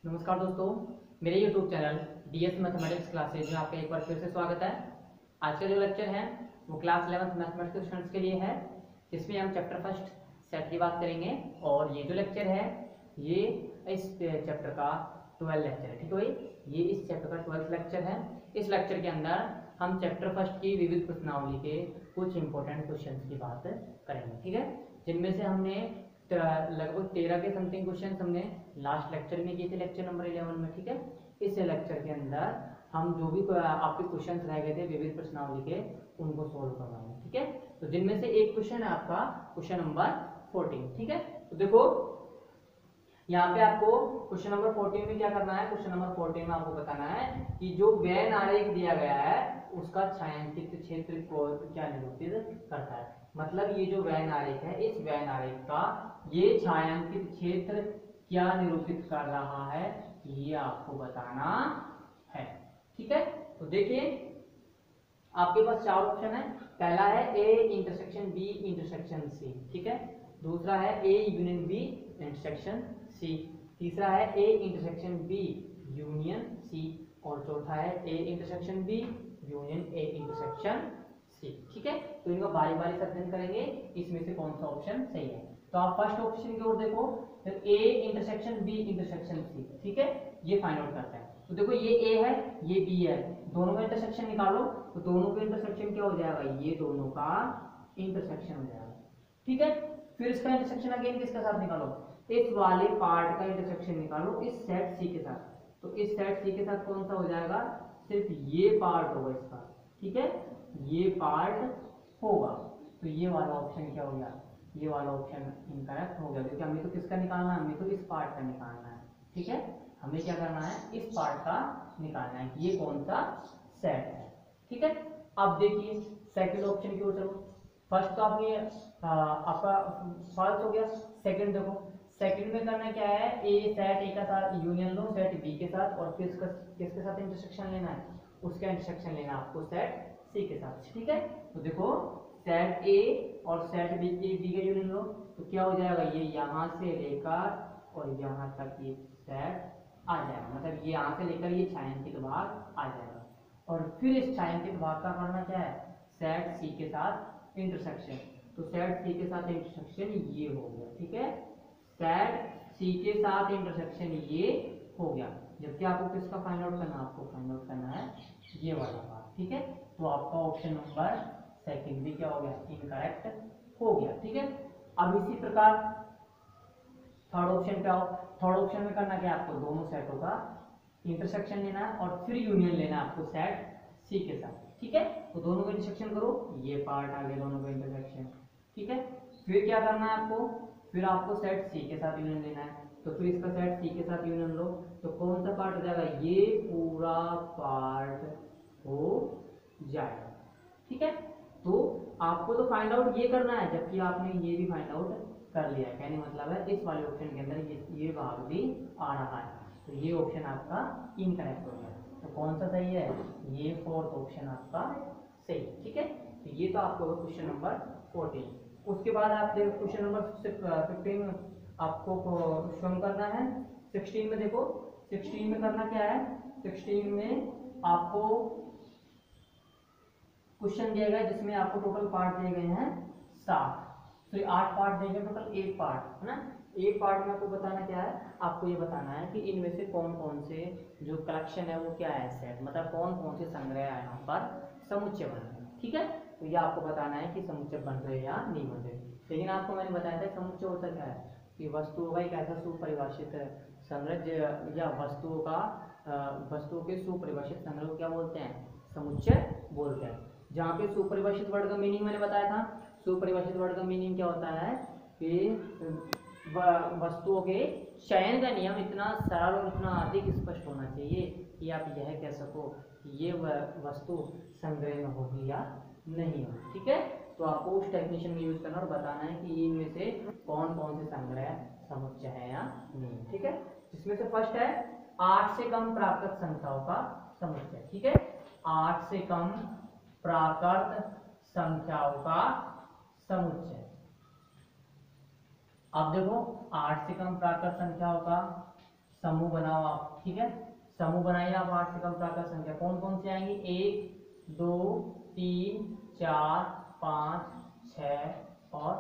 नमस्कार दोस्तों, मेरे YouTube channel DS mathematics classes में आपका एक बार फिर से स्वागत है। आज का जो लेक्चर है वो क्लास 11th मैथमेटिक्स स्टूडेंट्स के लिए है, जिसमें हम चैप्टर फर्स्ट सेट की बात करेंगे। और ये जो लेक्चर है ये इस चैप्टर का 12 लेक्चर है। ठीक है भाई, ये इस चैप्टर का 12th लेक्चर है। इस लेक्चर के अंदर हम चैप्टर फर्स्ट की विविध प्रश्नावली के कुछ इंपॉर्टेंट क्वेश्चंस की बात करेंगे। ठीक है, जिनमें से हमने लगभग 13 के समथिंग क्वेश्चन हमने लास्ट लेक्चर में किए थे, लेक्चर नंबर 11 में। ठीक है, इस लेक्चर के अंदर हम जो भी आपके क्वेश्चंस रह गए थे विविध प्रश्नावली के, उनको सोल्व करवाएंगे। ठीक है, तो जिनमें से एक क्वेश्चन है आपका क्वेश्चन नंबर 14। ठीक है, तो देखो यहाँ पे आपको क्वेश्चन नंबर 14 में क्या करना है। क्वेश्चन नंबर 14 में आपको बताना है कि जो वैन आरेख दिया गया है उसका छायांकित क्षेत्र को क्या निरूपित करता है। मतलब ये जो वैन आरेख है, इस वैन आरेख का ये छायांकित क्षेत्र क्या निरूपित कर रहा है, ये आपको बताना है। ठीक है, तो देखिए आपके पास चार ऑप्शन है। पहला है A intersection B intersection C. ठीक है, दूसरा है A union B intersection C, तीसरा है A intersection B union C, और चौथा है A intersection B union A intersection C. ठीक है, तो इनका बारी बारी से अध्ययन करेंगे, इसमें से कौन सा ऑप्शन सही है। तो आप फर्स्ट ऑप्शन की ओर देखो, तो A intersection B intersection C. ठीक है, ये फाइंड आउट करते हैं। तो देखो ये ए है, ये बी है, दोनों का इंटरसेक्शन निकालो। तो दोनों का इंटरसेक्शन क्या हो जाएगा, ये दोनों का इंटरसेक्शन हो जाएगा। ठीक है, फिर इसका इंटरसेक्शन अगेन किसके साथ निकालो, इस वाले पार्ट का इंटरसेक्शन निकालो इस सेट सी के साथ। तो इस सेट सी के साथ कौन सा हो जाएगा, सिर्फ ये पार्ट होगा इसका। ठीक है, ये पार्ट होगा। तो ये वाला ऑप्शन क्या हो गया, ये वाला ऑप्शन इनकरेक्ट हो गया, क्योंकि हमें तो किसका निकालना है, हमें तो इस पार्ट का निकालना है। ठीक है, हमें क्या करना है, इस पार्ट का निकालना है कि ये कौन सा सेट है। ठीक है, अब देखिए सेकंड ऑप्शन की ओर चलो। फर्स्ट तो आपने आपका फॉल्स हो गया। सेकंड देखो, सेकंड में करना क्या है, ए सेट ए का साथ यूनियन लो सेट बी के साथ, और फिर किसके साथ इंटरसेक्शन लेना है, उसका इंटरसेक्शन लेना है आपको सेट सी के साथ। ठीक है, तो देखो सेट ए और सेट बी का यूनियन लो, तो क्या हो जाएगा, ये यहाँ से लेकर और यहाँ तक ये सेट आ जाएगा। मतलब ये यहाँ से लेकर ये छायांकित भाग आ जाएगा, और फिर इस छायांकित भाग का करना क्या है, सेट सी के साथ इंटरसेक्शन। तो सेट सी के साथ इंटरसेक्शन ये हो गया। ठीक है, सेट सी के साथ इंटरसेक्शन ये हो गया। जबकि आपको किसका फाइंड आउट करना है, आपको फाइंड आउट करना है ये वाला भाग। ठीक है, तो आपका ऑप्शन नंबर सेकंड भी क्या हो गया, इनकरेक्ट हो गया। ठीक है, अब इसी प्रकार थर्ड ऑप्शन पे आओ। थर्ड ऑप्शन में करना क्या है, आपको दोनों सेटों का इंटरसेक्शन लेना है और फिर यूनियन लेना है आपको सेट सी के साथ। ठीक है, तो दोनों का इंटरसेक्शन करो, ये पार्ट आ गया दोनों का इंटरसेक्शन। ठीक है, फिर क्या करना है आपको, फिर आपको सेट सी के साथ यूनियन लेना है। तो फिर इसका सेट सी के साथ यूनियन लो, तो कौन सा पार्ट हो जाएगा, ये पूरा पार्ट हो जाएगा। ठीक है, तो आपको तो फाइंड आउट ये करना है, जबकि आपने ये भी फाइंड आउट कर लिया है। कहने मतलब है इस वाले ऑप्शन के अंदर ये भाग भी आ रहा है, तो ये ऑप्शन आपका इनकरेक्ट हो गया। तो कौन सा सही है, ये फोर्थ ऑप्शन आपका सही। ठीक है, तो ये तो आपको क्वेश्चन नंबर 14। उसके बाद आप देखो क्वेश्चन नंबर 15 आपको स्वयं करना है। 16 में देखो, 16 में करना क्या है, 16 में आपको क्वेश्चन दिया गया जिसमें आपको टोटल पार्ट दिए गए हैं 7। तो 8 पार्ट दिए गए, टोटल 1 पार्ट है ना। एक पार्ट में आपको बताना क्या है, आपको ये बताना है कि इनमें से कौन कौन से जो कलेक्शन है वो क्या है, सेट मतलब कौन कौन से संग्रह यहाँ पर समुच्चय बन रहे हैं। ठीक है, तो ये आपको बताना है कि समुच्चय बन रहे या नहीं बन रहे। लेकिन आपको मैंने बताया था समुच्चय होता क्या है, कि वस्तुओं का एक ऐसा सुपरिभाषित संग्रह या वस्तुओं के सुपरिभाषित संग्रह को क्या बोलते हैं, समुच्चय बोलते हैं। जहाँ पे सुपरिभाषित वर्ड का मीनिंग मैंने बताया था, सुपरिभाषित वर्ड का मीनिंग क्या होता है कि वस्तुओं के चयन का नियम इतना सरल और इतना अधिक स्पष्ट होना चाहिए कि आप यह कह सको कि ये वस्तु संग्रह में होगी या नहीं होगी। ठीक है, तो आपको उस टेक्नीशियन में यूज करना और बताना है कि इनमें से कौन कौन से संग्रह समुच्चय है या नहीं। ठीक है, जिसमें से फर्स्ट है 8 से कम प्राकृत संख्याओं का समुच्चय। ठीक है, 8 से कम प्राकृत संख्याओं का समुच्चय। अब देखो 8 से कम प्राकृत संख्याओं का समूह बनाओ आप, ठीक है। समूह बनाइए आप 8 से कम प्राकृत संख्या। कौन कौन से आएंगे? 1 2 3 4 5 6 और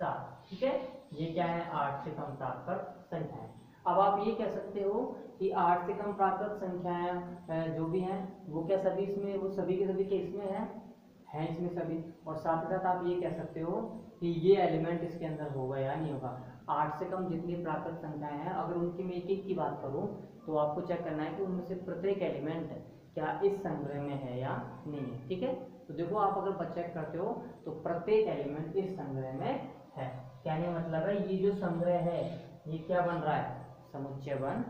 7, ठीक है। ये क्या है? 8 से कम प्राकृत संख्याएं। अब आप ये कह सकते हो कि 8 से कम प्राकृत संख्याएं जो भी हैं वो क्या सभी इसमें, वो सभी के सभी के इसमें हैं इसमें सभी। और साथ ही साथ आप ये कह सकते हो कि ये एलिमेंट इसके अंदर होगा या नहीं होगा। 8 से कम जितनी प्राकृत संख्याएं हैं, अगर उनकी मैं एक एक की बात करूं तो आपको चेक करना है कि उनमें से प्रत्येक एलिमेंट क्या इस संग्रह में है या नहीं है, ठीक है। तो देखो आप अगर चेक करते हो तो प्रत्येक एलिमेंट इस संग्रह में है। कहने का मतलब है ये जो संग्रह है ये क्या बन रहा है? समुच्चय बन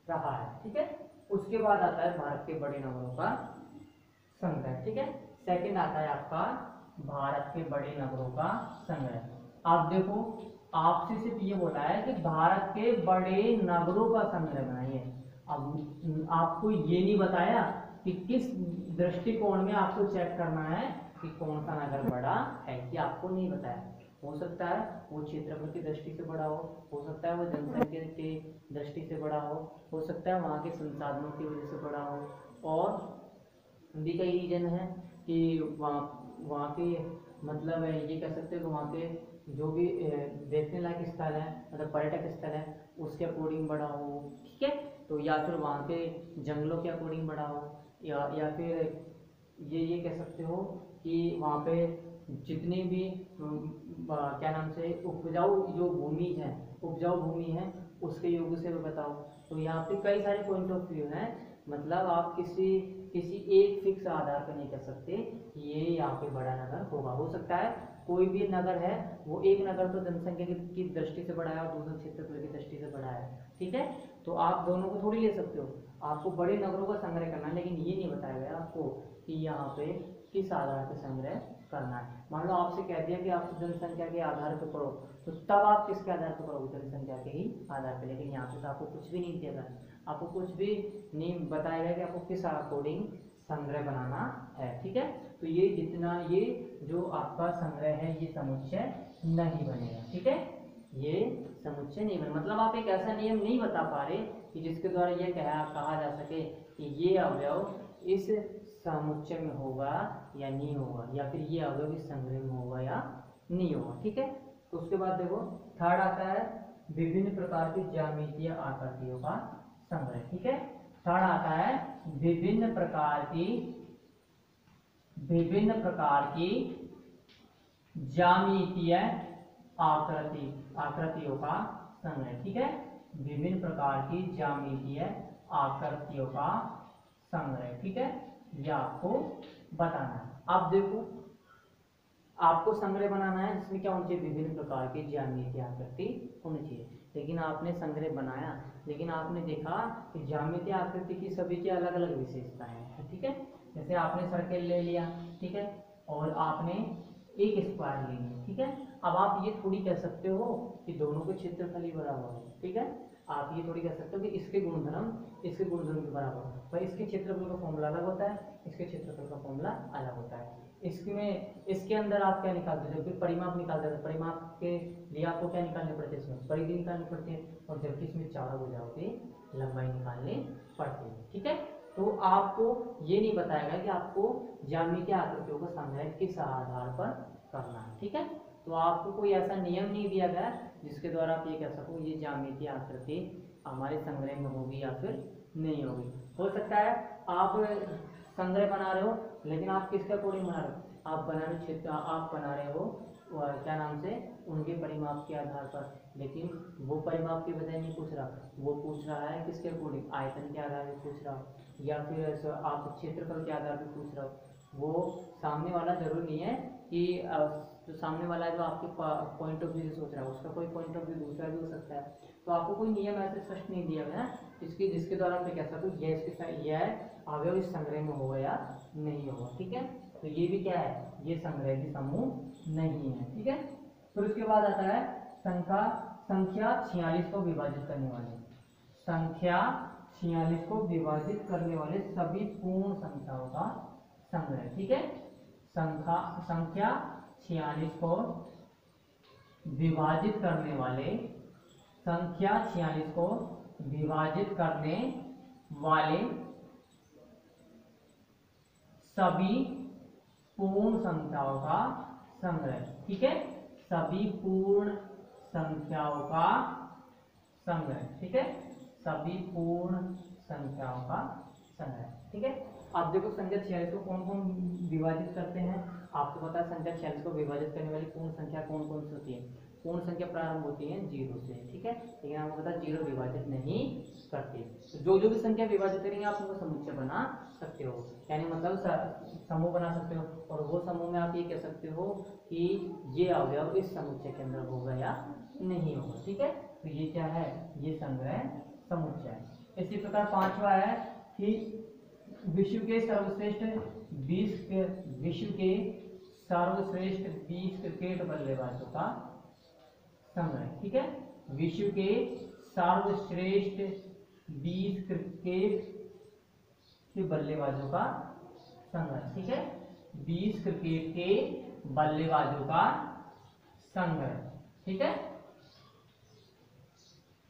रहा है, ठीक है। उसके बाद आता है भारत के बड़े नगरों का संग्रह, ठीक है। सेकंड आता है आपका भारत के बड़े नगरों का संग्रह। आप देखो आपसे सिर्फ ये बोला है कि भारत के बड़े नगरों का संग्रह बनाइए। अब आपको ये नहीं बताया कि किस दृष्टिकोण में आपको चेक करना है कि कौन सा नगर बड़ा है, कि आपको नहीं बताया। हो सकता है वो क्षेत्रफल की दृष्टि से बड़ा हो सकता है वो जनसंख्या की दृष्टि से बड़ा हो सकता है वहाँ के संसाधनों की वजह से बड़ा हो, और भी कई रीजन है कि वहाँ के मतलब ये कह सकते हो कि वहाँ के जो भी देखने लायक स्थल है, मतलब पर्यटक स्थल है, उसके अकॉर्डिंग बड़ा हो, ठीक है। तो या फिर वहाँ के जंगलों के अकॉर्डिंग बड़ा हो, या फिर ये कह सकते हो कि वहाँ पे जितने भी क्या नाम से उपजाऊ जो भूमि है, उपजाऊ भूमि है, उसके योग से भी बताओ। तो यहाँ पे कई सारे पॉइंट ऑफ व्यू हैं। मतलब आप किसी एक फिक्स आधार पर नहीं कर सकते ये यहाँ पे बड़ा नगर होगा। हो सकता है कोई भी नगर है वो एक नगर तो जनसंख्या की दृष्टि से बड़ा है और दूसरा क्षेत्रफल की दृष्टि से बड़ा है, ठीक है। तो आप दोनों को थोड़ी ले सकते हो। आपको बड़े नगरों का संग्रह करना है, लेकिन ये नहीं बताया गया आपको कि यहाँ पे किस आधार पर संग्रह करना है। मान लो आपसे कह दिया कि आपको जनसंख्या के आधार पर पढ़ो, तो तब आप किसके आधार पर पढ़ोगे? जनसंख्या के ही आधार पर। लेकिन यहाँ पे तो आपको कुछ भी नहीं दिया गया, आपको कुछ भी नहीं बताया गया कि आपको किस अकॉर्डिंग संग्रह बनाना है, ठीक है। तो ये जितना ये जो आपका संग्रह है ये समुच्चय नहीं बनेगा, ठीक है। ये समुच्चय नहीं बने, मतलब आप एक ऐसा नियम नहीं बता पा रहे कि जिसके द्वारा ये कहा जा सके कि ये अवयव इस समुच्चय में होगा या नहीं होगा, या फिर ये अवयव इस संग्रह में होगा या नहीं होगा, ठीक है। तो उसके बाद देखो थर्ड आता है विभिन्न प्रकार की ज्यामितीय आकृतियों का संग्रह, ठीक है। थर्ड आता है विभिन्न प्रकार की ज्यामितीय आकृतियों का संग्रह, ठीक है। विभिन्न प्रकार की ज्यामितीय आकृतियों का संग्रह, ठीक है। यह आपको बताना है। अब देखो आपको संग्रह बनाना है जिसमें क्या होना चाहिए? विभिन्न प्रकार की ज्यामितीय आकृति होनी चाहिए। लेकिन आपने संग्रह बनाया, लेकिन आपने देखा कि ज्यामितीय आकृति की सभी की अलग अलग विशेषताएं हैं, ठीक है। जैसे आपने सर्कल ले लिया, ठीक है, और आपने एक स्क्वायर ले लिया, ठीक है। अब आप ये थोड़ी कह सकते हो कि दोनों के क्षेत्रफल ही बराबर है, ठीक है। आप ये थोड़ी कह सकते हो कि इसके गुणधर्म के बराबर है। भाई इसके क्षेत्रफल का फॉर्मूला अलग होता है, इसके क्षेत्रफल का फॉर्मूला अलग होता है। इसके अंदर आप क्या निकालते थे? फिर परिमाप निकालते थे। परिमाप के लिए आपको क्या निकालने पड़ते हैं? इसमें परिधि निकालनी पड़ती है, और जबकि इसमें चारों भुजाओं की लंबाई निकालनी पड़ती है, ठीक है। तो आपको ये नहीं बताया गया कि आपको ज्यामितीय आकृतियों का संग्रह किस आधार पर करना है, ठीक है। तो आपको कोई ऐसा नियम नहीं दिया गया जिसके द्वारा आप ये कह सको ये ज्यामितीय आकृति हमारे संग्रह में होगी या फिर नहीं होगी। हो सकता है आप संग्रह बना रहे हो, लेकिन आप किसके अकॉर्डिंग बना रहे हो? आप बना रहे हो क्या नाम से उनके परिमाप के आधार पर, लेकिन वो परिमाप की बजाय नहीं पूछ रहा, वो पूछ रहा है किसके अकॉर्डिंग? आयतन के आधार पर पूछ रहा हो, या फिर आप क्षेत्रफल के आधार पर पूछ रहे हो। वो सामने वाला जरूरी नहीं है कि जो सामने वाला है जो आपके पॉइंट ऑफ व्यू से सोच रहा है उसका कोई पॉइंट ऑफ व्यू दूसरा भी हो सकता है। तो आपको कोई नियम ऐसे स्पष्ट नहीं दिया गया जिसके द्वारा मैं कह सकूँ यह अवयव इस संग्रह में होगा या नहीं होगा, ठीक है। तो ये भी क्या है? ये संग्रह की समूह नहीं है, ठीक है। फिर उसके बाद आता है संख्या 46 को विभाजित करने वाले, संख्या 46 को विभाजित करने वाले सभी पूर्ण संख्याओं का संग्रह, ठीक है। संख्या 46 को विभाजित करने वाले, संख्या 46 को विभाजित करने वाले सभी पूर्ण संख्याओं का संग्रह। ठीक है, सभी पूर्ण संख्याओं का संग्रह। ठीक है, सभी पूर्ण संख्याओं का संग्रह। ठीक है, आप देखो संख्या 46 को कौन कौन विभाजित करते हैं। आपको पता है संख्या 46 को विभाजित करने वाली पूर्ण संख्या कौन कौन सी होती है। पूर्ण संख्या प्रारंभ होती है 0 से। ठीक है, लेकिन आपको पता है 0 विभाजित नहीं करती। तो जो जो भी संख्या विभाजित करेंगे आप उनको समुच्चय बना सकते हो, यानी मतलब समूह बना सकते हो। और वो समूह में आप ये कह सकते हो कि ये अवयव इस समुच्चय के अंदर होगा या नहीं होगा। ठीक है, तो ये क्या है, ये संग्रह समुच्चय। इसी प्रकार पांचवा है कि विश्व के सर्वश्रेष्ठ 20 क्रिकेट बल्लेबाजों का संग्रह। ठीक है, विश्व के सर्वश्रेष्ठ 20 क्रिकेट के बल्लेबाजों का संग्रह। ठीक है, 20 क्रिकेट के बल्लेबाजों का संग्रह। ठीक है,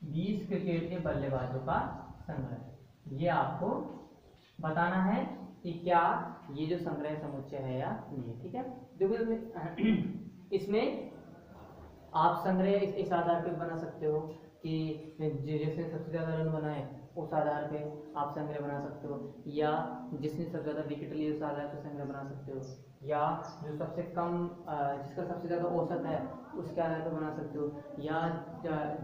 20 क्रिकेट के बल्लेबाजों का संग्रह। ये आपको बताना है कि क्या ये जो संग्रह समुच्चय है या नहीं। ठीक है, देखो इसमें आप संग्रह इस आधार पे बना सकते हो कि जिसने सबसे ज्यादा रन बनाए उस आधार पे आप संग्रह बना सकते हो, या जिसने सबसे ज्यादा विकेट लिए उस आधार पे संग्रह बना सकते हो, या जो सबसे कम जिसका सबसे ज्यादा औसत है उसके आधार पे बना सकते हो, या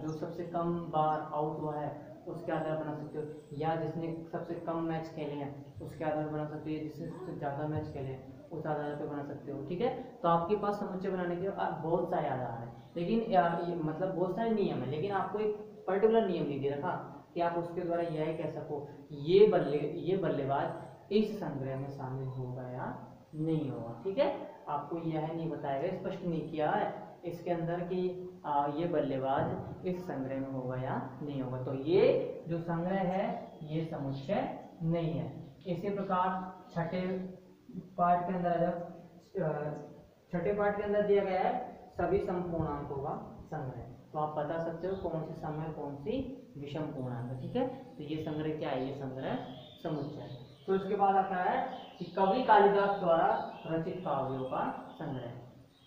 जो सबसे कम बार आउट हुआ है उसके आधार पर बना सकते हो, या जिसने सबसे कम मैच खेले हैं उसके आधार पर बना सकते हो, या जिसने सबसे ज़्यादा मैच खेले हैं उस आधार पर बना सकते हो। ठीक है, तो आपके पास समुच्चय बनाने के बहुत सारे आधार हैं, लेकिन मतलब बहुत सारे नियम है, लेकिन आपको एक पर्टिकुलर नियम नहीं दे रखा कि आप उसके द्वारा यह कह सको ये बल्लेबाज इस संग्रह में शामिल होगा या नहीं होगा। ठीक है, आपको यह नहीं बताया गया, स्पष्ट नहीं किया है इसके अंदर कि ये बल्लेबाज इस संग्रह में होगा या नहीं होगा। तो ये जो संग्रह है ये समुच्चय नहीं है। इसी प्रकार छठे पार्ट के अंदर दिया गया है सभी समपूर्णांकों का संग्रह। तो आप बता सकते हो कौन सी सम है कौन सी विषम पूर्णांक है। ठीक है, तो ये संग्रह क्या है, ये संग्रह समुच्चय। तो इसके बाद आता है कि कवि कालिदास द्वारा रचित काव्यों का संग्रह।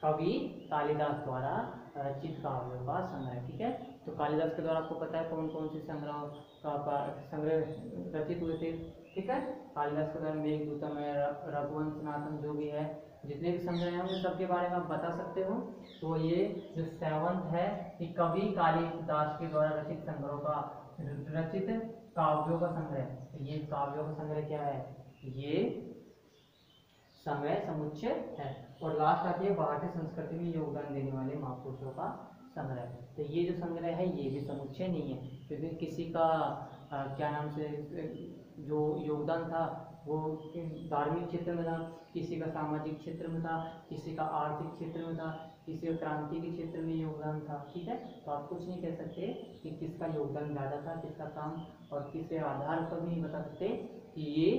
कवि कालिदास द्वारा रचित काव्यों का संग्रह। ठीक है, तो कालिदास के द्वारा आपको पता है कौन कौन से संग्रह रचित हुए थे। ठीक है, कालिदास के द्वारा मेघदूतम है, रघुवंश नाथम, जो भी है जितने भी संग्रह हैं उन सब के बारे में आप बता सकते हो। तो ये जो 7th है कि कवि कालिदास के द्वारा रचित काव्यों का संग्रह। ये काव्यों का संग्रह क्या है, ये संग्रह समुच्चय है। और लास्ट आती है भारतीय संस्कृति में योगदान देने वाले महापुरुषों का संग्रह। तो ये जो संग्रह है ये भी समुच्चय नहीं है, क्योंकि किसी का क्या नाम से जो योगदान था वो धार्मिक क्षेत्र में था, किसी का सामाजिक क्षेत्र में था, किसी का आर्थिक क्षेत्र में था, किसी का क्रांति के क्षेत्र में योगदान था। ठीक है, तो आप कुछ नहीं कह सकते कि किसका योगदान ज़्यादा था, किसका कम, और किस आधार पर भी नहीं बता सकते कि ये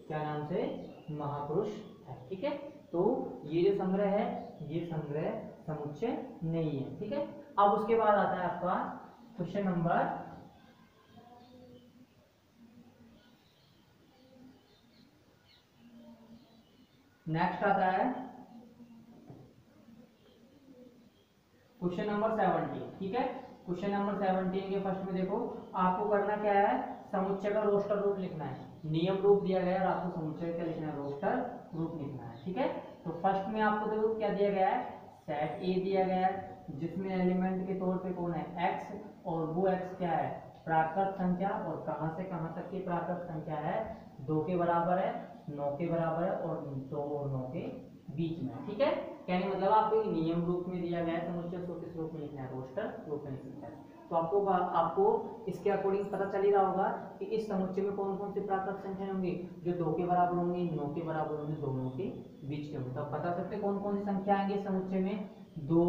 क्या नाम से महापुरुष है। ठीक है, तो ये जो संग्रह है ये संग्रह समुच्चय नहीं है। ठीक है, अब उसके बाद आता है आपका क्वेश्चन नंबर नेक्स्ट आता है क्वेश्चन नंबर 17। ठीक है, क्वेश्चन नंबर 17 के फर्स्ट में देखो आपको करना क्या है, समुच्चय का रोस्टर रूप लिखना है। नियम रूप दिया गया है और आपको समुच्चय क्या लिखना है, रोस्टर रूप लिखना है। ठीक है, तो फर्स्ट में आपको देखो क्या दिया गया है, सेट ए दिया गया है जिसमें एलिमेंट के तौर पे कौन है, x, और वो x क्या है, प्राकृत संख्या, और कहां से कहां तक की प्राकृत संख्या है, 2 के बराबर है, 9 के बराबर है, और 2 और 9 के बीच में। ठीक है, कहने मतलब आपको नियम रूप में दिया गया है समुच्चय, उसको किस रूप में लिखना है, रोस्टर रूप में लिखना है। तो आपको इसके अकॉर्डिंग पता चल ही रहा होगा कि इस समुच्चय में कौन कौन सी प्राकृत संख्याएं होंगी, जो 2 के बराबर होंगी, 9 के बराबर होंगी, दोनों के बीच के होंगे। तो आप बता सकते कौन कौन सी संख्या आएंगे इस समुच्चय में, 2,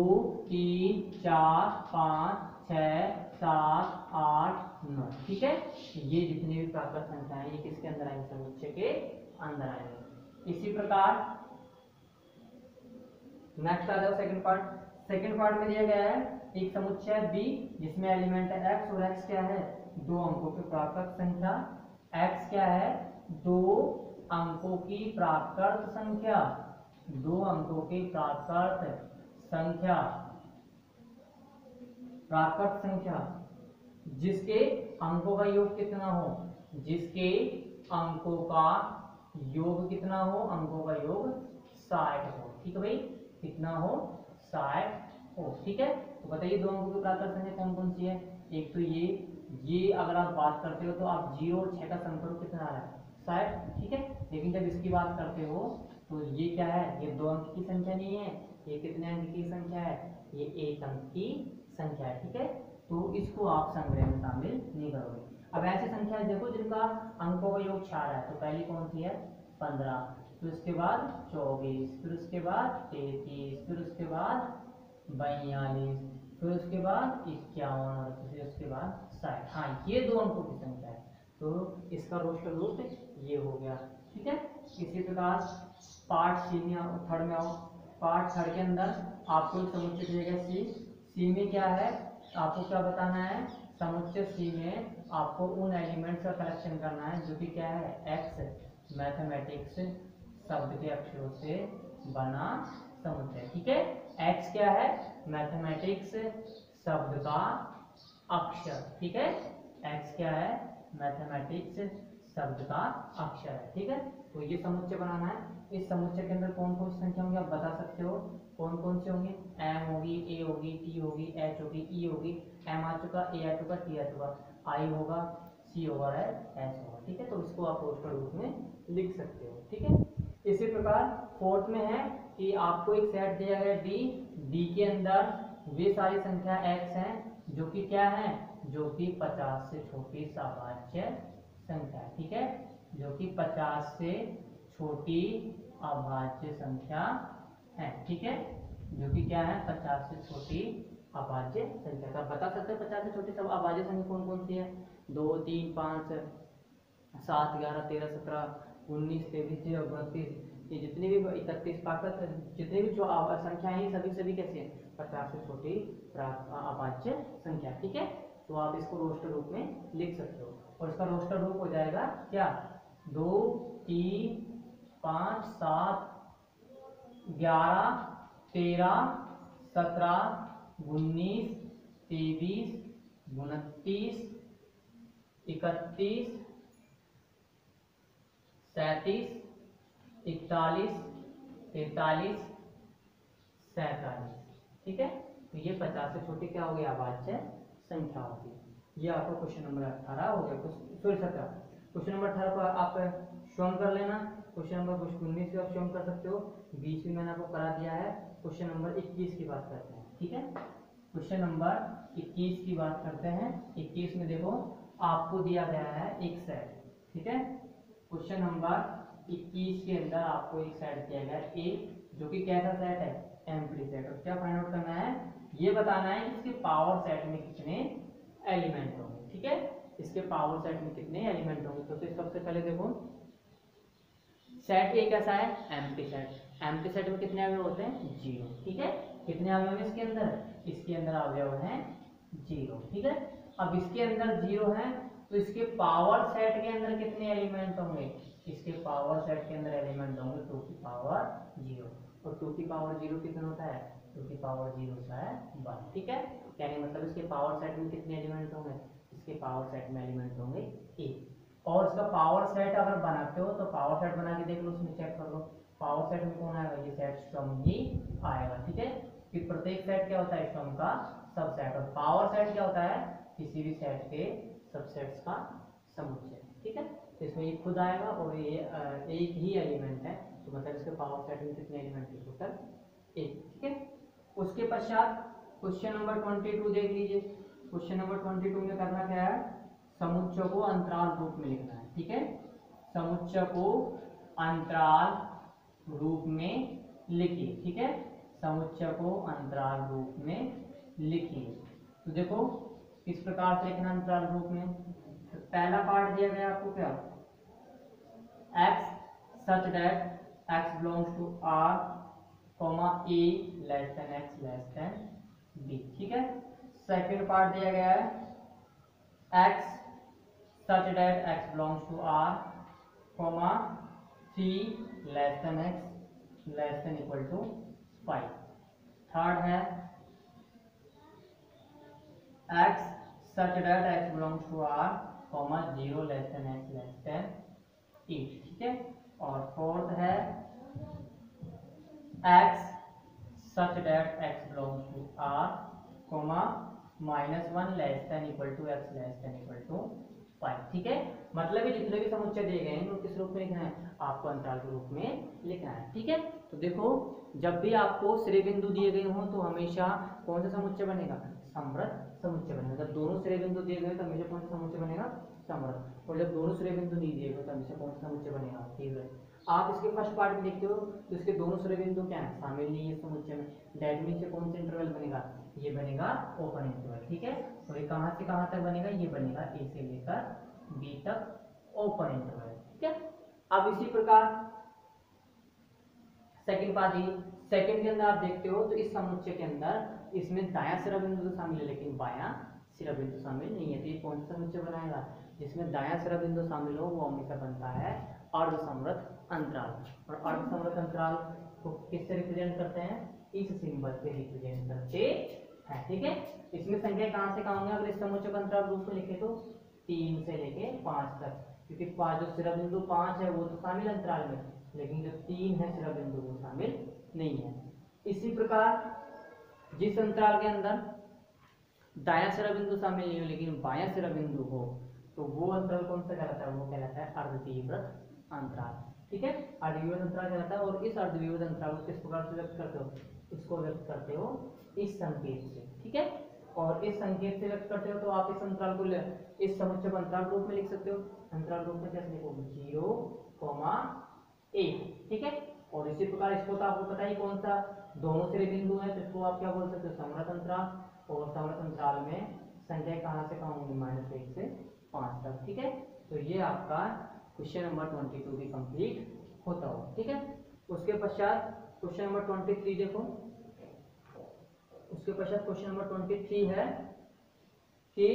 3, 4, 5, 6, 7, 8, 9। ठीक है, ये जितनी भी प्राकृत संख्याएं ये किसके अंदर आएंगे, समुच्चय के अंदर आएंगे। इसी प्रकार नेक्स्ट आ जाओ सेकंड पार्ट। सेकंड पार्ट में दिया गया है एक समुच्चय बी जिसमें एलिमेंट है x, और x क्या है, दो अंकों की प्राकृत संख्या, x क्या है, दो अंकों की प्राकृत संख्या, दो अंकों की प्राकृत संख्या, प्राकृत संख्या जिसके अंकों का योग कितना हो, जिसके अंकों का योग कितना हो, अंकों का योग 60 हो। ठीक है भाई, कितना हो, 60 हो। ठीक है, तो बताइए दो अंकों की प्राकृत संख्या कौन कौन सी है। एक तो ये अगर आप बात करते हो तो आप 0 और 6 का सम करो, कितना आ रहा है, 60। ठीक है, लेकिन जब इसकी बात करते हो तो ये क्या है, ये दो अंक की संख्या नहीं है, ये कितने अंक की संख्या है, ये एक अंक की संख्या है। ठीक है, तो इसको आप संग्रह में शामिल नहीं करोगे। अब ऐसी संख्या देखो जिनका अंकों का योग 4 है, तो पहली कौन सी है, 15, फिर उसके बाद 24, फिर उसके बाद 33, फिर उसके बाद 42, फिर उसके बाद 51 और फिर उसके बाद 60। हाँ, ये दो अंकों की संख्या है, तो इसका रोस्टर रूट ये हो गया। ठीक है, इसी प्रकार पार्ट सी में, थर्ड में आओ। पार्ट थर्ड के अंदर आपको एक समुच्चय दिया सी। सी में क्या है, आपको क्या बताना है, समुच्चय सी में आपको उन एलिमेंट्स का कलेक्शन करना है जो कि क्या है, एक्स मैथमेटिक्स शब्द के अक्षरों से बना समुच्चय। ठीक है, एक्स क्या है, मैथमेटिक्स शब्द का अक्षर। ठीक है, एक्स क्या है, मैथमेटिक्स शब्द का अक्षर है। ठीक है, तो ये समुच्चय बनाना है। इस समुच्चय के अंदर कौन कौन सी संख्या होंगी आप बता सकते हो, कौन कौन से होंगे, एम होगी, ए होगी, टी होगी, एच होगी, ई होगी, एम आ चुका, ए आ चुका, टी आ चुका, आई होगा, सी होगा, एस होगा। ठीक है, तो इसको आप रोस्टर रूप में लिख सकते हो। ठीक है, इसी प्रकार फोर्थ में है कि आपको एक सेट दिया गया डी, डी के अंदर वे सारी संख्या एक्स हैं जो कि क्या है, जो कि 50 से छोटी अभाज्य संख्या। ठीक है, जो कि 50 से छोटी अभाज्य संख्या है। ठीक है, जो कि क्या है, 50 से छोटी अभाज्य संख्या। तो आप बता सकते हो 50 से छोटी सब अभाज्य संख्या कौन कौन सी है, 2, 3, 5, 7, 11, 13, 17, 19, 23, 32, ये जितनी भी 31 पाकर जितनी भी जो संख्याएं हैं सभी कैसे हैं, 50 से छोटी अभाज्य संख्या। ठीक है, तो आप इसको रोस्टर रूप में लिख सकते हो और इसका रोस्टर रूप हो जाएगा क्या, 2, 3, 5, 7, 11, 13, 17, 19, 23, 29, 31, 37, 41, 43, 47। ठीक है, तो ये 50 से छोटी क्या हो गया, अभाज्य संख्या होगी। ये आपको क्वेश्चन नंबर 18 हो गया, सॉरी 17। क्वेश्चन नंबर 18 को आप स्वयं कर लेना। क्वेश्चन नंबर 19 भी आप स्वयं कर सकते हो, 20 भी मैंने आपको करा दिया है। क्वेश्चन नंबर 21 की बात करते हैं। ठीक है, क्वेश्चन नंबर 21 की बात करते हैं। 21 में देखो आपको दिया गया है एक सेट। ठीक है, क्वेश्चन नंबर 21 के अंदर आपको एक सेट दिया गया है ए, जो कि कैसा सेट है, एम्प्टी सेट। और क्या फाइंड आउट करना है, ये बताना है कि इसके पावर सेट में कितने एलिमेंट होंगे। ठीक है, इसके पावर सेट में कितने एलिमेंट होंगे। तो सबसे पहले देखो सेट ए कैसा है, एम्प्टी सेट। एम्प्टी सेट में कितने अवयव होते हैं, 0। ठीक है, कितने अवयव हैं इसके अंदर अवयव हैं 0। ठीक है, अब इसके अंदर 0 है तो इसके पावर सेट के अंदर कितने एलिमेंट होंगे, इसके पावर सेट के अंदर एलिमेंट होंगे 2 की पावर 0। और 2 की पावर 0 कितना होता है, 2 की पावर 0 होता है 1। ठीक है, यानी मतलब इसके पावर सेट में कितने एलिमेंट होंगे, इसके पावर सेट में एलिमेंट होंगे 1। और इसका पावर सेट अगर बनाते हो तो पावर सेट बना के देख लो, उसमें चेक कर लो पावर सेट में कौन आएगा, ये सेट स्टम ही आएगा। ठीक है, कि प्रत्येक सेट क्या होता है, स्टम का सबसेट। और पावर सेट क्या होता है, किसी भी सेट के सबसेट्स का समुच्चय। ठीक है, तो इसमें ये खुद आएगा और ये एक ही एलिमेंट है, तो मतलब इसके पावर सेट में कितने एलिमेंट है, टोटल 1। ठीक है, उसके पश्चात क्वेश्चन नंबर 22 देख लीजिए। क्वेश्चन नंबर 22 में करना क्या है, समुच्चय को अंतराल रूप में लिखना है। ठीक है, समुच्चय को अंतराल रूप में लिखिए। ठीक है, समुच्चय को अंतराल रूप में लिखिए। तो देखो किस प्रकार से लिखना अंतराल रूप में। तो पहला पार्ट दिया गया आपको क्या, x such that x belongs to R, a less than x less than b। ठीक है, सेकंड पार्ट दिया गया है x such that x belongs to R, comma 3 less than x less than equal to 5. Third है x such that x belongs to R, comma 0 less than x less than 8. ठीक है, और fourth है x such that x belongs to R, comma -1 less than equal to x less than equal to 5. ठीक है, मतलब ये जितने भी समुच्चय दिए गए हैं वो किस रूप में लिखना है, आपको अंतराल के रूप में लिखना है। ठीक है, तो देखो जब भी आपको श्रेय बिंदु दिए गए हों तो हमेशा कौन सा समुच्चय बनेगा, समवर्त समुच्चय बनेगा। जब दोनों श्रेय बिंदु दिए गए तो हमेशा कौन सा समुच्चय बनेगा, समवर्त। और जब दोनों श्रेय बिंदु नहीं दिए गए तो हमेशा कौन सा समुच्चय बनेगा, तीव्र। आप इसके फर्स्ट पार्ट में देखते हो तो इसके दोनों श्रेय बिंदु क्या है, शामिल नहीं है समुच्चय में। दैट मीन से कौन सा इंटरवल बनेगा, ये बनेगा ओपन इंटरवल। ठीक है, और ये कहां से कहां तक बनेगा, ये बनेगा ए से लेकर बी तक ओपन इंटरवल। ठीक है, अब इसी प्रकार सेकंड पार्ट ही, सेकंड के अंदर आप देखते हो तो इस समुच्चय के अंदर इसमें दायां सिरा बिंदु तो शामिल है लेकिन बायां सिरा बिंदु शामिल नहीं है। तो ये कौन सा समुच्चय बनाएगा, जिसमें दायां सिरा बिंदु शामिल हो वो हमेशा बनता है अर्धसमवर्त अंतराल। और अर्धसमवर्त अंतराल को किससे रिप्रेजेंट करते हैं, इस सिंबल से रिप्रेजेंट करते हैं। ठीक है, इसमें संख्या कहां से कहां होंगे, अगर इस समुच्चय का अंतराल रूप में लिखे तो 3 से लेके 5 तक, क्योंकि 5 जो सिरा बिंदु 5 है वो तो शामिल अंतराल में, लेकिन जो 3 है सिरा बिंदु वो शामिल नहीं है। इसी प्रकार जिस अंतराल के अंदर दायां सिरा बिंदु शामिल नहीं हो लेकिन बायां सिरा बिंदु हो तो वो अंतराल कौन सा कहलाता है, वो कहलाता है अर्धतीव्रत अंतराल। ठीक है, अर्धविवर्त अंतराल कहलाता है। और इस अर्धविवर्त अंतराल को किस प्रकार से व्यक्त करते हो, इसको व्यक्त करते हो इस संकेत से। ठीक है, और इस संकेत से व्यक्त करते हो तो आप इस अंतराल को इस समुच्चय को अंतराल रूप में लिख सकते हो। अंतराल रूप में कैसे लिखोगे, 0,1। ठीक है, और इसी प्रकार इसको तो आपको पता ही कौन सा, दोनों सिरे बिंदु है तो इसको आप क्या बोल सकते हो, समवर्त अंतराल। और समवर्त अंतराल में संख्या कहां से कहां होंगी, -1 से 5 तक। ठीक है, तो ये आपका क्वेश्चन नंबर 22 भी कंप्लीट होता हो। ठीक है, उसके पश्चात क्वेश्चन नंबर 23 देखो। उसके पश्चात क्वेश्चन नंबर 23 है कि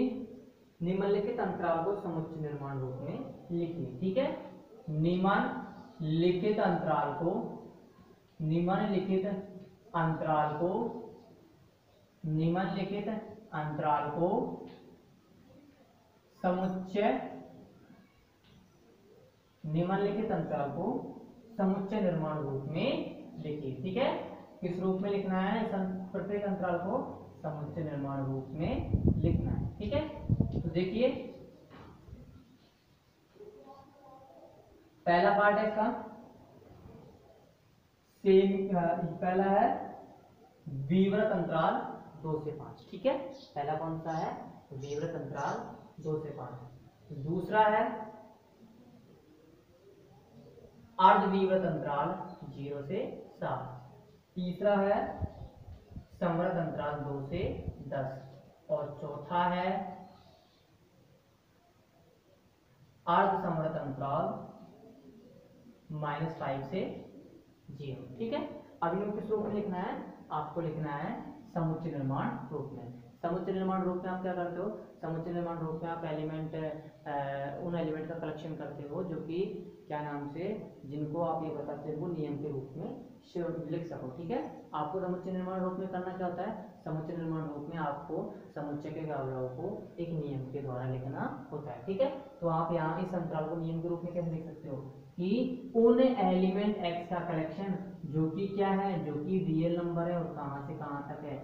निम्नलिखित अंतराल को समुच्चय निर्माण रूप में लिखिए। ठीक है, निम्नलिखित अंतराल को समुच्चय निर्माण रूप में लिखिए। ठीक है, किस रूप में लिखना है, प्रत्येक अंतराल को समुच्चय निर्माण रूप में लिखना है। ठीक है, तो देखिए पहला पार्ट है इसका पहला है विवृत अंतराल 2 से 5। ठीक है, पहला कौन सा है, विवृत अंतराल 2 से 5। दूसरा है अर्धविवृत अंतराल 0 से 7। तीसरा है समवर्त अंतराल 2 से 10। और चौथा है अर्ध समवर्त अंतराल -5 से 0। ठीक है, अब इनको किस रूप में लिखना है, आपको लिखना है समुच्चय निर्माण रूप में। समुच्चय निर्माण रूप में आप क्या करते हो, समुच्चय निर्माण रूप में आप उन एलिमेंट का कलेक्शन करते हो जो कि क्या नाम से, जिनको आप ये बताते हो नियम के रूप में लिख सको। ठीक है, आपको समुच्चय निर्माण रूप में करना क्या होता है, समुच्चय निर्माण रूप में आपको समुच्चय के अवयवों को एक नियम के द्वारा लिखना होता है। ठीक है, तो आप यहाँ इस अंतराल को नियम के रूप में कैसे लिख सकते हो कि उन एलिमेंट x का कलेक्शन जो कि क्या है, जो कि रियल नंबर है और कहां से कहां तक है,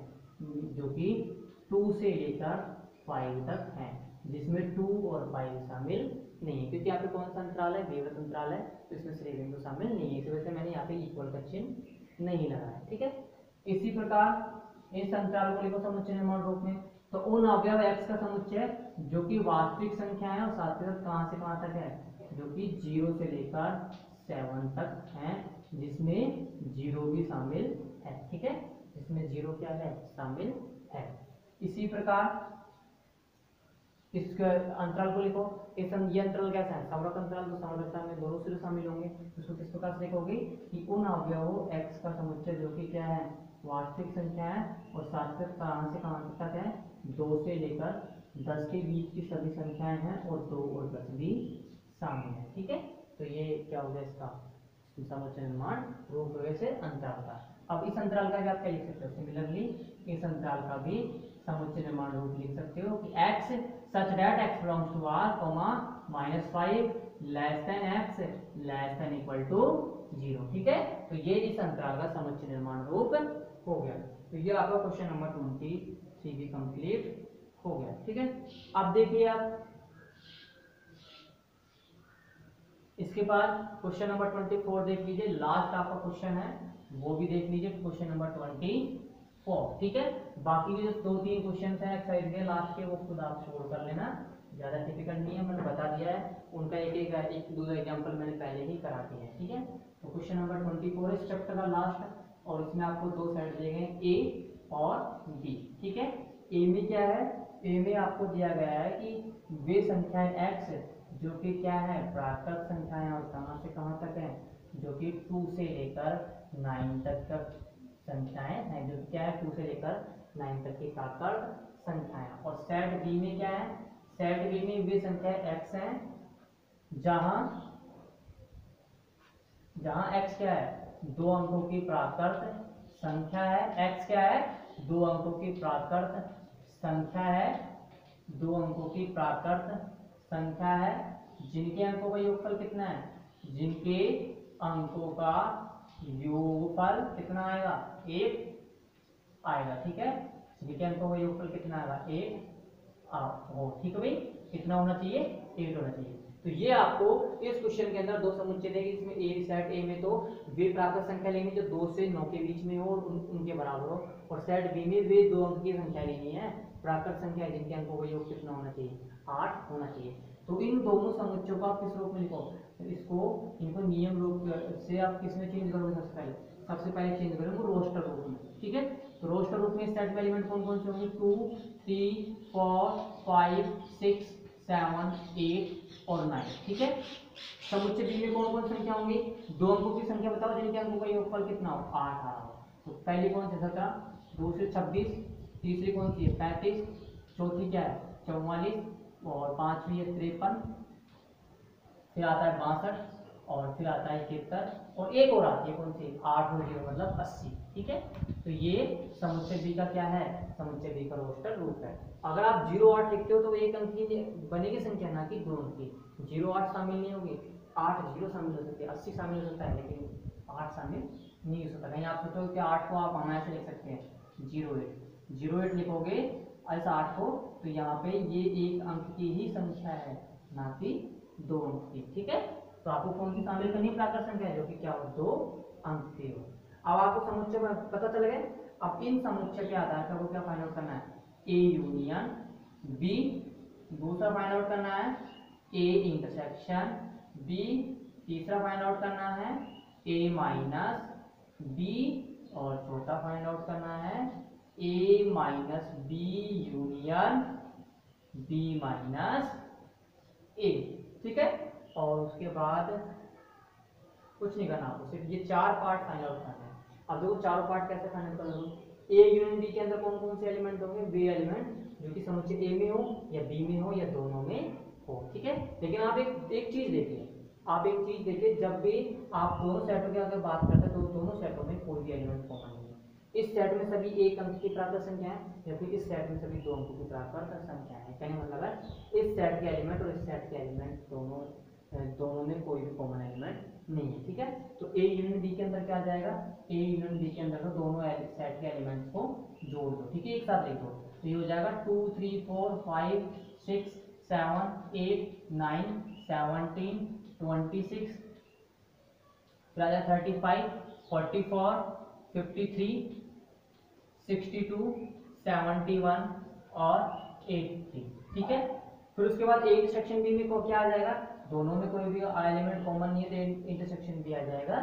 जो कि 2 से लेकर 5 तक है, जिसमें 2 और 5 शामिल नहीं है, क्योंकि यहाँ पे कौन सा अंतराल है, विवृत अंतराल है, तो इसमें श्रेय बिंदु शामिल नहीं है, इस वजह से मैंने यहाँ पे इक्वल का चिन्ह नहीं लगाया। ठीक है, इसी प्रकार इस अंतराल को लिखो समुच्चय निर्माण रूप में, तो उन अवयव x का समुच्चय जो कि वास्तविक संख्या है और साथ ही साथ कहां से कहां तक है, जो कि 0 से लेकर 7 तक है, जिसमें 0 भी शामिल है। ठीक है, जिसमें 0 क्या है, शामिल है। इसी प्रकार इस अंतराल को लिखो, ये अंतराल कैसा है, समवर्त अंतराल, तो समवर्त अंतराल में दोनों सिरे शामिल होंगे, उसको किस प्रकार से लिखोगे कि उन अवयवों x का समुच्चय जो कि क्या है, वास्तविक संख्या है और साथ ही कहां से कहां तक है, 2 से लेकर 10 के बीच की सभी संख्याएं हैं और 2 और 10 भी शामिल है। ठीक है, तो ये क्या हो गया इसका समुच्चय निर्माण रूप वैसे अंतराल का। अब इस अंतराल का भी आप क्या लिख सकते हो, सिमिलरली इस अंतराल का भी समुच्चय निर्माण रूप लिख सकते हो कि x such that x belongs to r -5 less than x less than equal to 0। ठीक है, तो ये इस अंतराल का समुच्चय निर्माण रूप हो गया। तो ये आपका क्वेश्चन नंबर 23 भी कंप्लीट हो गया। ठीक है, अब देखिए आप इसके बाद क्वेश्चन नंबर 24 देख लीजिए, लास्ट आपका क्वेश्चन है वो भी देख लीजिए, क्वेश्चन नंबर 24। ठीक है, बाकी जो 2-3 क्वेश्चन है एक्सरसाइज के लास्ट के वो खुद आप सोल्व कर लेना, ज्यादा डिफिकल्ट नहीं है, मैंने बता दिया है उनका एक दो एग्जांपल मैंने पहले ही करा दिया है। ठीक है, तो क्वेश्चन नंबर 24 इस चैप्टर का लास्ट, और इसमें आपको 2 साइड दिए गए ए और बी। ठीक है, ए में क्या है, ए में आपको दिया गया है कि वे संख्याएं x जो कि क्या है प्राकृत संख्याएं और कहां से कहां तक है, जो कि 2 से लेकर 9 तक संख्याएं हैं, जो क्या है 2 से लेकर 9 तक की प्राकृत संख्याएं। और सेट बी में क्या है, सेट बी में वे संख्याएं x हैं जहां x क्या है 2 अंकों की प्राकृत संख्या है, x क्या है 2 अंकों की प्राकृत संख्या है, 2 अंकों की प्राकृत संख्या है, जिनके अंकों का योगफल कितना है, जिनके अंकों का योगफल कितना आएगा 1 आएगा। ठीक है, जिनके अंकों का योगफल कितना आएगा 1 हो। ठीक है भाई, कितना होना चाहिए 8 होना चाहिए। तो ये आपको इस क्वेश्चन के अंदर 2 समुच्चय देंगे, इसमें ए सेट ए में तो वे प्राकृत संख्या लेंगे जो 2 से 9 के बीच में हो और उनके बराबर हो, और सेट बी में वे 2 अंक की संख्या लेनी है प्राकृत संख्या जिनके अंकों का योग कितना होना चाहिए 8 होना चाहिए। तो इन दोनों समुच्चयों को आप किस रूप में लिखो, तो इनको नियम रूप से आप किस में चेंज करोगे, सबसे पहले चेंज करोगे रोस्टर रूप में। ठीक है, तो रोस्टर रूप में सेट में एलिमेंट कौन कौन से होंगे 2 3 4 5 6 7 8 और 9। ठीक है, समुच्चय बी में कौन कौन संख्या होंगी, 2 अंकों की संख्या बताओ जिनके अंकों का योगफल कितना हो 8 आ रहा हो। तो पहली कौन सी 17, दूसरी 26, तीसरी कौन सी है 35, चौथी क्या है 44, और पांचवी है 53, फिर आता है 62, और फिर आता है 71, और एक और आती है कौन सी 8 और 0 मतलब 80। ठीक है, तो ये समुच्चय बी का क्या है, समुच्चय बी का रोस्टर रूप है। अगर आप 0 8 लिखते हो तो एक अंक की बनेगी संख्या, ना कि 2 अंक की। 0 8 शामिल नहीं होगी, 8 0 शामिल हो सकती है, 80 शामिल हो सकता है, लेकिन 8 शामिल नहीं हो सकता। कहीं आप सोचो कि 8 को आप ऐसे लिख सकते हैं 0 8 लिखोगे ऐसा 8 को, तो यहाँ पे ये एक अंक की ही संख्या है, ना कि 2 अंक की। ठीक है, तो आपको कौन सी शामिल करनी है प्राकृत संख्या है जो कि क्या हो 2 अंक की हो। अब आपको समुच्चय पता चल गए, अब इन समुच्चय के आधार पर क्या फाइंड आउट करना है, ए यूनियन बी, दूसरा फाइंड आउट करना है ए इंटरसेक्शन बी, तीसरा फाइंड आउट करना है ए माइनस बी, और चौथा फाइंड आउट करना है A minus B union B minus A. ठीक है, और उसके बाद कुछ नहीं करना आपको, सिर्फ ये 4 पार्ट फाइंड आउट करना है। अब देखो चारों पार्ट कैसे फाइंड आउट करोगे, ए यूनियन बी के अंदर कौन कौन से एलिमेंट होंगे, वे एलिमेंट जो कि समुच्चय ए में हो या बी में हो या दोनों में हो। ठीक है, लेकिन आप एक चीज देखिए, जब भी आप दोनों सेटों की अगर बात करते हैं तो दोनों सेटों में कोई भी एलिमेंट कॉमन नहीं है। इस सेट में सभी 1 अंक की प्राकृत संख्या है, जबकि इस सेट में सभी 2 अंकों की प्राकृत संख्या है। कहने मतलब है इस सेट के एलिमेंट और इस सेट के एलिमेंट दोनों में कोई भी कॉमन एलिमेंट नहीं है। ठीक है, तो ए यूनियन बी के अंदर क्या आ जाएगा, ए यूनियन बी के अंदर तो दोनों सेट के एलिमेंट्स को जोड़ दो। ठीक है, एक साथ लिख दो, तो ये हो जाएगा 2 3 4 5 6 7 8 9 17 26, फिर आ जाए 35 44 53 62 71 और 80। ठीक है, फिर उसके बाद ए इंटरसेक्शन बी में क्या आ जाएगा, दोनों में कोई भी एलिमेंट कॉमन नहीं है तो इंटरसेक्शन बी आ जाएगा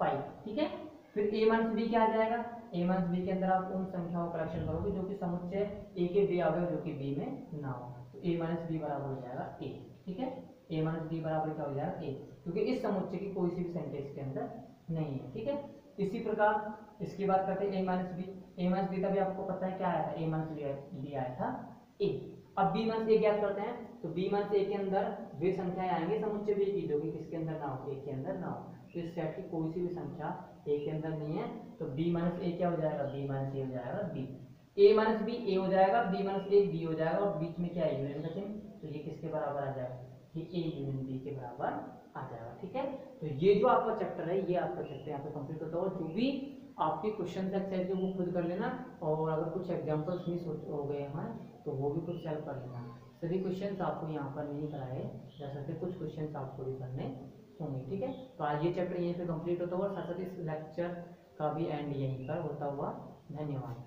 5। ठीक है, फिर ए माइनस बी क्या आ जाएगा, ए माइनस बी के अंदर आप उन संख्याओं का कलेक्शन करोगे जो कि समुच्चय ए के बी अवयव जो कि बी में ना हो, तो ए माइनस बी बराबर हो जाएगा ए। ठीक है, ए माइनस बी बराबर क्या हो जाएगा ए, क्योंकि इस समुच्चय की कोई सी भी संख्या इसके अंदर नहीं है। ठीक है, इसी प्रकार इसकी बात करते हैं ए माइनस बी। ए माइनस बी का भी आपको पता है क्या आया था, ए माइनस बी आया था ए। अब बी माइनस ए ज्ञात करते हैं, तो बी माइनस ए के अंदर वे संख्याएं आएंगे समुच्चय बी की जो कि किसके अंदर ना हो, ए के अंदर ना हो। तो इस सेट की कोई सी भी संख्या ए के अंदर नहीं है, तो बी माइनस ए क्या हो जाएगा, बी माइनस ए हो जाएगा बी। ए माइनस बी ए हो जाएगा, बी माइनस ए बी हो जाएगा, और बीच में क्या है, यूनियन का चिन्ह, तो ये किसके बराबर आ जाएगा, ये ए यूनियन बी के बराबर आ जाएगा। ठीक है, तो ये जो आपका चैप्टर है, ये आपका चैप्टर यहाँ पे कंप्लीट होता है। और जो भी आपके क्वेश्चन एक्सरसाइज वो खुद कर लेना, और अगर कुछ एग्जांपल्स मिस हो गए हैं तो वो भी कुछ सॉल्व कर लेना। सभी क्वेश्चंस आपको यहाँ पर नहीं कराए जा सकते, कुछ क्वेश्चंस आपको भी करने होंगे। ठीक है, तो आज ये चैप्टर यहीं पे कंप्लीट होता हुआ, साथ साथ इस लेक्चर का भी एंड यहीं पर होता हुआ। धन्यवाद।